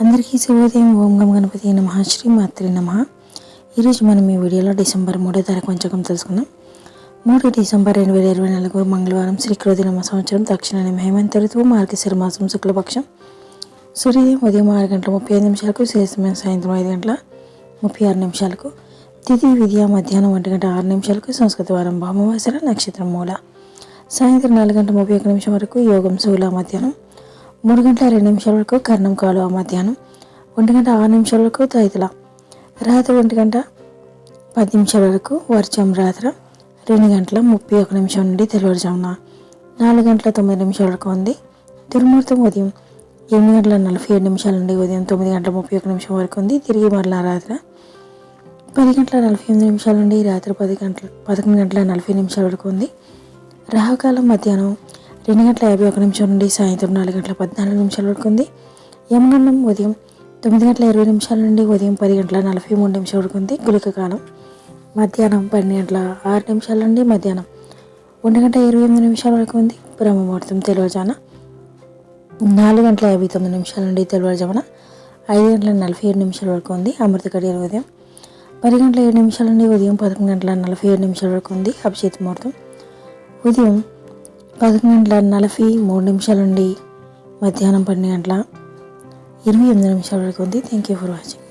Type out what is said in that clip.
అందరికీ శుభోదయం. ఓం గం గణపతి నమః. శ్రీ మాత్రే నమః. ఈరోజు మనం ఈ వీడియోలో డిసెంబర్ 3వ తారీఖు పంచాంగం తెలుసుకుందాం. 3 డిసెంబర్ 2024 మంగళవారం, శ్రీకృతినామ సంవత్సరం, దక్షిణాయనం, హేమంత ఋతువు, మార్గశిర మాసం, శుక్లపక్షం. సూర్యోదయం ఉదయం 6 గంటల 35 నిమిషాలకు, సూర్యాస్తమయం సాయంత్రం 5 గంటల 36 నిమిషాలకు. తిథి విద్య మధ్యాహ్నం 1 గంట 6 నిమిషాలకు. సంస్కృత వారం భామవాసర, నక్షత్రం మూల. సాయంత్రం 4 గంటల 31 నిమిషం వరకు యోగం శూల. మధ్యాహ్నం 3 గంటల 2 నిమిషాల వరకు కర్ణం కాలువ. మధ్యాహ్నం 1 గంట 6 నిమిషాల వరకు తైతల. రాత్రి 1 గంట 10 నిమిషాల వరకు వర్షం. రాత్రి 2 గంటల 31 నిమిషం నుండి తెల్లవారుజామున 4 గంటల 9 నిమిషాల వరకు ఉంది. దుర్ముహూర్తం ఉదయం 8 గంటల 47 నిమిషాల నుండి ఉదయం 9 గంటల 31 నిమిషం వరకు ఉంది. తిరిగి మరలా రాత్రి 10 గంటల 48 నిమిషాల నుండి రాత్రి 11 గంటల 40 నిమిషాల వరకు ఉంది. రాహుకాలం మధ్యాహ్నం 2 గంటల 51 నిమిషం నుండి సాయంత్రం 4 గంటల 14 నిమిషాల వరకు ఉంది. యమగండం ఉదయం 9 గంటల 20 నిమిషాల నుండి ఉదయం 10 గంటల 43 నిమిషాల వరకు ఉంది. గుళిక కాలం మధ్యాహ్నం 12 గంటల 6 నిమిషాల నుండి మధ్యాహ్నం 1 గంట 28 నిమిషాల వరకు ఉంది. బ్రహ్మముహూర్తం తెల్లవారుజామున 4 గంటల 59 నిమిషాల నుండి తెల్లవారుజామున 5 గంటల 47 నిమిషాల వరకు ఉంది. అమృత గడియలు ఉదయం 10 గంటల 7 నిమిషాల నుండి ఉదయం 11 గంటల 47 నిమిషాల వరకు ఉంది. అభిజిత్ ముహూర్తం ఉదయం 11 గంటల 43 నిమిషాల నుండి మధ్యాహ్నం 12 గంటల 28 నిమిషాల వరకు ఉంది. Thank you for watching.